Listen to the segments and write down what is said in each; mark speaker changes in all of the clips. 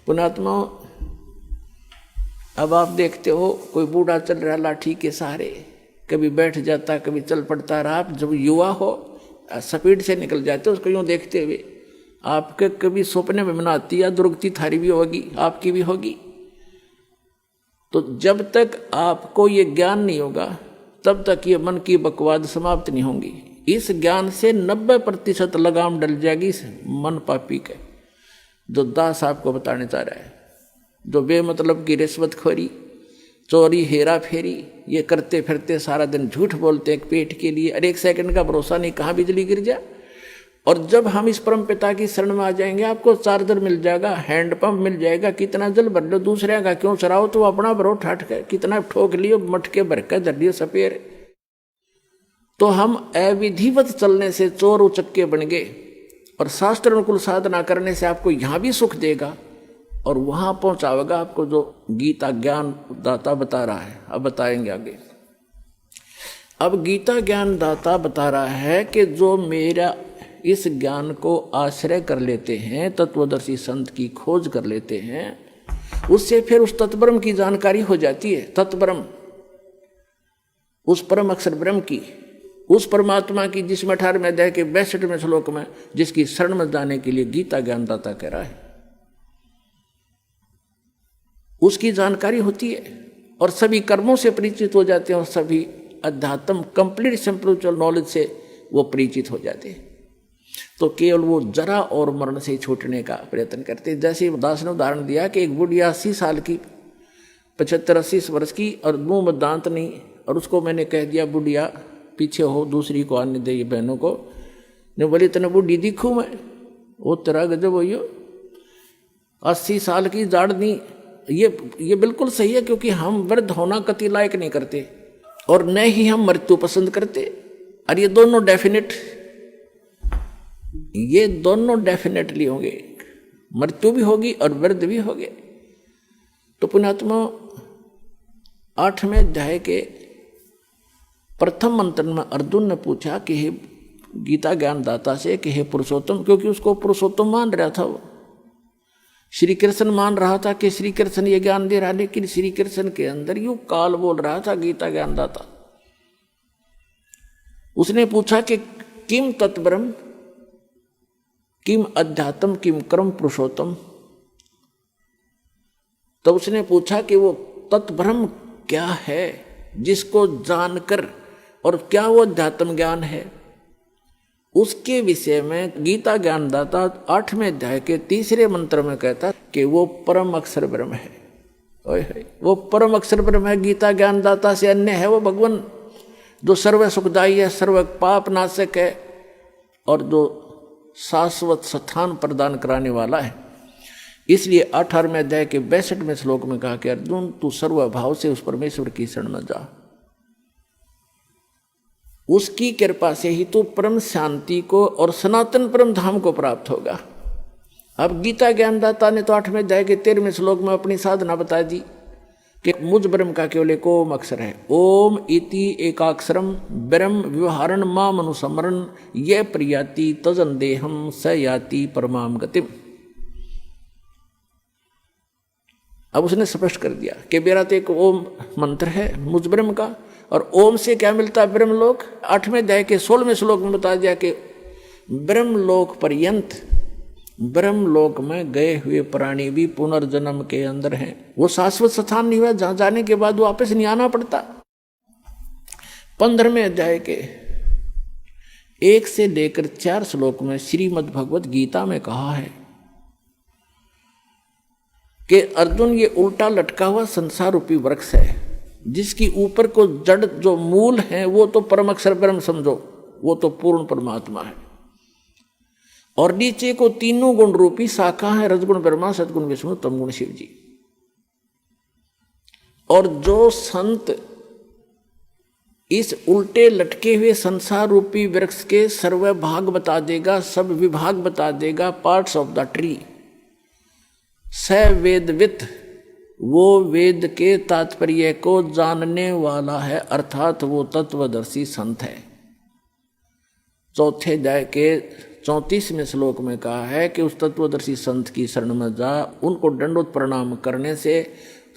Speaker 1: पुण्यात्मा, अब आप देखते हो कोई बूढ़ा चल रहा लाठी के सहारे, कभी बैठ जाता कभी चल पड़ता रहा। आप जब युवा हो स्पीड से निकल जाते हो उसको यूँ देखते हुए, आपके कभी सपने में बनाती या दुर्गति थारी भी होगी, आपकी भी होगी। तो जब तक आपको ये ज्ञान नहीं होगा तब तक ये मन की बकवाद समाप्त नहीं होंगी। इस ज्ञान से 90% लगाम डल जाएगी इस मन पापी के, जो दास आपको बताने चाह रहा है। जो बेमतलब की रिश्वतखोरी, चोरी, हेरा फेरी ये करते फिरते सारा दिन झूठ बोलते हैं पेट के लिए, और 1 सेकंड का भरोसा नहीं कहाँ बिजली गिर जाए। और जब हम इस परम पिता की शरण में आ जाएंगे, आपको चार्जर मिल जाएगा, हैंडपंप मिल जाएगा, कितना जल भर लो, दूसरे का क्यों चराओ, तो अपना भरो ठाठ के, कितना ठोक लियो, मटके भर के धर लियो सपेर। तो हम अविधिवत चलने से चोर उचक्के बन गए, और शास्त्र अनुकूल साधना करने से आपको यहाँ भी सुख देगा और वहाँ पहुँचावेगा आपको जो गीता ज्ञान दाता बता रहा है। अब बताएंगे आगे। अब गीता ज्ञान दाता बता रहा है कि जो मेरा इस ज्ञान को आश्रय कर लेते हैं, तत्वदर्शी संत की खोज कर लेते हैं, उससे फिर उस तत्ब्रह्म की जानकारी हो जाती है। तत्ब्रह्म, उस परम अक्षर ब्रह्म की, उस परमात्मा की जिसमें 18वें अध्याय के 62वें श्लोक में जिसकी शरण में जाने के लिए गीता ज्ञानदाता कह रहा है, उसकी जानकारी होती है और सभी कर्मों से परिचित हो जाते हैं और सभी अध्यात्म कंप्लीट स्पिरिचुअल नॉलेज से वो परिचित हो जाते हैं। तो केवल वो जरा और मरण से छूटने का प्रयत्न करते हैं। जैसे दास ने उदाहरण दिया कि एक बुढ़िया 80 साल की, 75-80 वर्ष की, और मुंह में दांत नहीं, और उसको मैंने कह दिया बुढ़िया पीछे हो, दूसरी को आने दे, ये बहनों को। ने बोली इतने बुढ़ी दिखूँ मैं, वो तेरा गजब हो, 80 साल की जाड़ नहीं। ये बिल्कुल सही है, क्योंकि हम वृद्ध होना कति लायक नहीं करते और न ही हम मृत्यु पसंद करते। और ये दोनों डेफिनेटली होंगे, मृत्यु भी होगी और वृद्ध भी होंगे। तो पुण्यात्मा 8वें अध्याय के प्रथम मंत्र में अर्जुन ने पूछा कि हे गीता ज्ञानदाता से कि हे पुरुषोत्तम, क्योंकि उसको पुरुषोत्तम मान रहा था, वो श्री कृष्ण मान रहा था कि श्री कृष्ण ये ज्ञान दे रहा, लेकिन श्री कृष्ण के अंदर यूं काल बोल रहा था गीता ज्ञानदाता। उसने पूछा कि किम तत्ब्रह्म, किम अध्यात्म, किम कर्म पुरुषोत्तम। तो उसने पूछा कि वो तत्ब्रह्म क्या है जिसको जानकर, और क्या वो अध्यात्म ज्ञान है, उसके विषय में गीता ज्ञानदाता 8वें अध्याय के 3रे मंत्र में कहता कि वो परम अक्षर ब्रह्म है। वो परम अक्षर ब्रह्म है, गीता ज्ञानदाता से अन्य है वो भगवान, जो सर्व सुखदायी है, सर्व पाप नाशक है, और जो शाश्वत स्थान प्रदान कराने वाला है। इसलिए 18वें अध्याय के 62वें श्लोक में कहा कि अर्जुन तू सर्वभाव से उस परमेश्वर की शरण में जा, उसकी कृपा से ही तू परम शांति को और सनातन परम धाम को प्राप्त होगा। अब गीता ज्ञानदाता ने तो 8वें अध्याय के 13वें श्लोक में अपनी साधना बता दी कि मुझ ब्रह्म का केवल एक ओम अक्षर है। ओम इति एकाक्षरम ब्रह्म व्यवहारण माम अनुस्मरण ये प्रियाति तजन देहम स याति परमाम गतिम। अब उसने स्पष्ट कर दिया कि मेरा तो एक ओम मंत्र है मुझ ब्रह्म का, और ओम से क्या मिलता है ब्रह्मलोक। 8वें अध्याय के 16वें श्लोक में बता दिया कि ब्रह्मलोक पर्यंत, ब्रह्मलोक में गए हुए प्राणी भी पुनर्जन्म के अंदर हैं। वो शाश्वत स्थान नहीं हुआ जहां जाने के बाद वापस नहीं आना पड़ता। 15वें अध्याय के 1 से लेकर 4 श्लोक में श्रीमद् भगवत गीता में कहा है कि अर्जुन ये उल्टा लटका हुआ संसार रूपी वृक्ष है, जिसकी ऊपर को जड़ जो मूल है वो तो परम अक्षर ब्रह्म समझो, वो तो पूर्ण परमात्मा है, और नीचे को तीनों गुण रूपी शाखा है, रजगुण ब्रह्मा, सदगुण विष्णु, तमगुण शिव जी। और जो संत इस उल्टे लटके हुए संसार रूपी वृक्ष के सर्व भाग बता देगा, सब विभाग बता देगा, पार्ट्स ऑफ द ट्री, स वेदवित, वो वेद के तात्पर्य को जानने वाला है, अर्थात वो तत्वदर्शी संत है। 4 अध्याय के 34वें श्लोक में कहा है कि उस तत्वदर्शी संत की शरण में जा, उनको दंडोत प्रणाम करने से,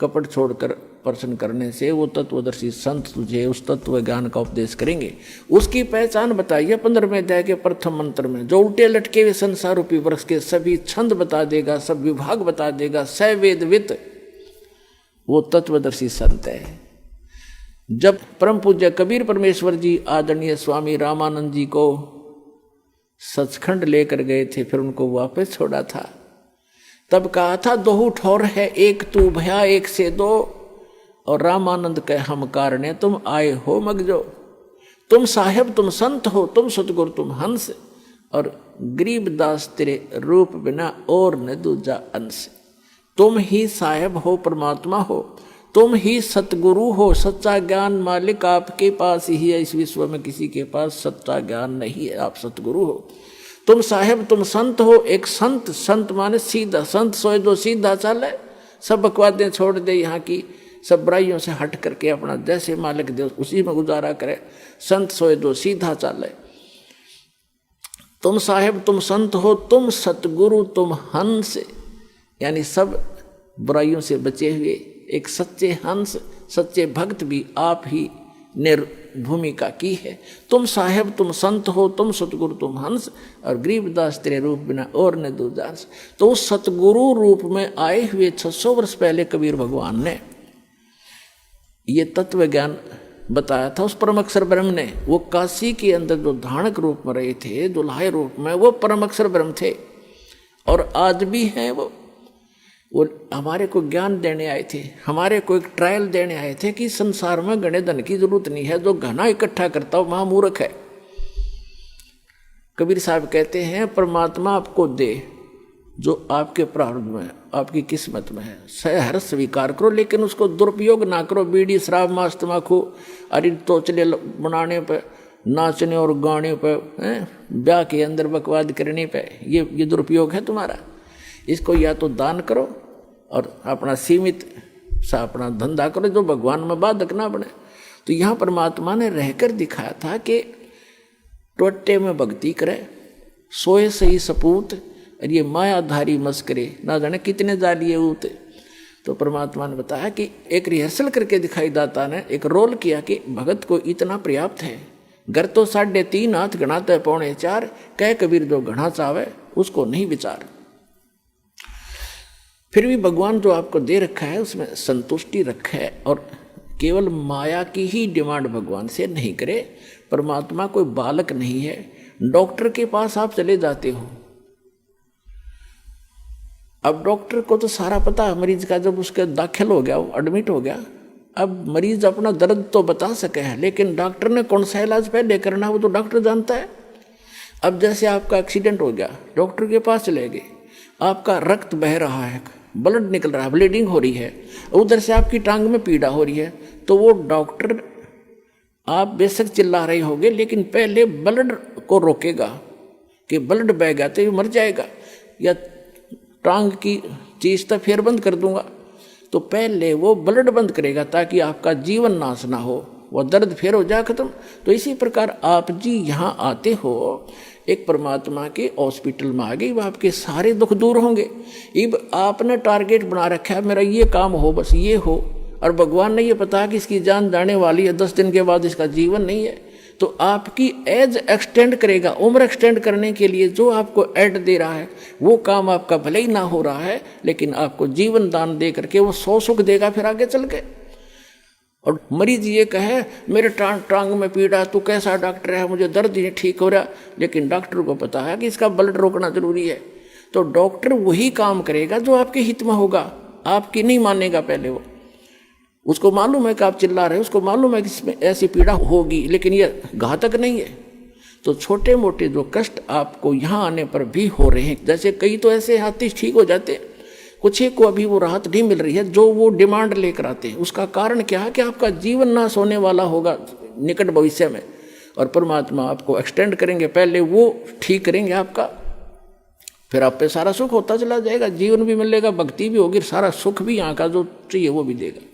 Speaker 1: कपट छोड़कर प्रश्न करने से वो तत्वदर्शी संत तुझे उस तत्व ज्ञान का उपदेश करेंगे। उसकी पहचान बताइए 15वें अध्याय के प्रथम मंत्र में, जो उल्टे लटके हुए संसार रूपी वृक्ष के सभी छंद बता देगा, सब विभाग बता देगा, सवेदवित, वो तत्वदर्शी संत है। जब परम पूज्य कबीर परमेश्वर जी आदरणीय स्वामी रामानंद जी को सचखंड लेकर गए थे, फिर उनको वापस छोड़ा था, तब कहा था दोहू ठौर है, एक तू भया एक से दो, और रामानंद कहे हम कारणे तुम आए हो मगजो, तुम साहेब तुम संत हो, तुम सतगुरु तुम हंस, और गरीबदास तेरे रूप बिना और न दूजा अंश। तुम ही साहेब हो, परमात्मा हो, तुम ही सतगुरु हो, सच्चा ज्ञान मालिक आपके पास ही है, इस विश्व में किसी के पास सच्चा ज्ञान नहीं है, आप सतगुरु हो। तुम साहेब तुम संत हो, एक संत, संत माने सीधा, संत सोए दो सीधा चले, सब बकवादें छोड़ दे, यहाँ की सब बुराइयों से हट करके अपना जैसे मालिक दे उसी में गुजारा करे, संत सोए दो सीधा चले। तुम साहेब तुम संत हो, तुम सतगुरु तुम हंस, यानी सब बुराइयों से बचे हुए एक सच्चे हंस, सच्चे भक्त भी आप ही ने भूमिका की है। तुम साहेब तुम संत हो, तुम सतगुरु तुम हंस, और गरीबदास तेरे रूप बिना और न दूजा अंश। तो उस सतगुरु रूप में आए हुए 600 वर्ष पहले कबीर भगवान ने ये तत्व ज्ञान बताया था उस परम अक्षर ब्रह्म ने। वो काशी के अंदर जो धानक रूप में रहे थे, दुल्हाए रूप में, वो परम अक्षर ब्रह्म थे और आज भी हैं। वो हमारे को ज्ञान देने आए थे, हमारे को एक ट्रायल देने आए थे कि संसार में घने धन की जरूरत नहीं है, जो घना इकट्ठा करता हो महामूर्ख है। कबीर साहब कहते हैं परमात्मा आपको दे जो आपके प्रारब्ध में, आपकी किस्मत में है, सहर स्वीकार करो, लेकिन उसको दुरुपयोग ना करो। बीड़ी शराब मांस तम्बाकू अरे तोचले बनाने पे, नाचने और गाने पे, ब्याह के अंदर बकवाद करने पे, ये दुरुपयोग है तुम्हारा। इसको या तो दान करो और अपना सीमित सा अपना धंधा करो, जो भगवान में बाधक ना बने। तो यहाँ परमात्मा ने रहकर दिखाया था कि टोटे में भक्ति करे, सोए सही सपूत, और ये मायाधारी मस्करे ना जाने कितने जालिए ऊते। तो परमात्मा ने बताया कि एक रिहर्सल करके दिखाई दाता ने एक रोल किया कि भगत को इतना पर्याप्त है, घर तो 3.5 हाथ गणाते 4.25, कह कबीर जो घना चावे उसको नहीं विचार। फिर भी भगवान जो आपको दे रखा है उसमें संतुष्टि रखे और केवल माया की ही डिमांड भगवान से नहीं करे। परमात्मा कोई बालक नहीं है। डॉक्टर के पास आप चले जाते हो, अब डॉक्टर को तो सारा पता है मरीज का, जब उसके दाखिल हो गया, वो एडमिट हो गया, अब मरीज अपना दर्द तो बता सके है, लेकिन डॉक्टर ने कौन सा इलाज पहले करना वो तो डॉक्टर जानता है। अब जैसे आपका एक्सीडेंट हो गया, डॉक्टर के पास चले गए, आपका रक्त बह रहा है, ब्लड निकल रहा है, ब्लीडिंग हो रही है, उधर से आपकी टांग में पीड़ा हो रही है, तो वो डॉक्टर आप बेशक चिल्ला रहे होगे, लेकिन पहले ब्लड को रोकेगा कि ब्लड बह गया तो ये मर जाएगा, या टांग की चीज तो फिर बंद कर दूंगा, तो पहले वो ब्लड बंद करेगा ताकि आपका जीवन नाश ना हो, वो दर्द फिर हो जाए खत्म। तो इसी प्रकार आप जी यहाँ आते हो, एक परमात्मा के हॉस्पिटल में आ गए, अब आपके सारे दुख दूर होंगे। अब आपने टारगेट बना रखा है मेरा ये काम हो, बस ये हो, और भगवान ने ये पता कि इसकी जान जाने वाली है, 10 दिन के बाद इसका जीवन नहीं है, तो आपकी एज एक्सटेंड करेगा। उम्र एक्सटेंड करने के लिए जो आपको एड दे रहा है वो काम आपका भले ही ना हो रहा है, लेकिन आपको जीवन दान दे करके वो 100 सुख देगा फिर आगे चल के। और मरीज ये कहे मेरे टांग में पीड़ा, तू कैसा डॉक्टर है, मुझे दर्द ही ठीक हो रहा, लेकिन डॉक्टर को पता है कि इसका ब्लड रोकना जरूरी है, तो डॉक्टर वही काम करेगा जो आपके हित में होगा, आपकी नहीं मानेगा पहले वो। उसको मालूम है कि आप चिल्ला रहे हैं, उसको मालूम है कि इसमें ऐसी पीड़ा होगी, लेकिन ये घातक नहीं है। तो छोटे मोटे जो कष्ट आपको यहाँ आने पर भी हो रहे हैं, जैसे कई तो ऐसे हाथी ठीक हो जाते हैं, कुछ एक को अभी वो राहत नहीं मिल रही है जो वो डिमांड लेकर आते हैं। उसका कारण क्या है कि आपका जीवन नाश होने वाला होगा निकट भविष्य में, और परमात्मा आपको एक्सटेंड करेंगे, पहले वो ठीक करेंगे आपका, फिर आप पे सारा सुख होता चला जाएगा, जीवन भी मिलेगा, भक्ति भी होगी, सारा सुख भी यहाँ का जो चाहिए वो भी देगा।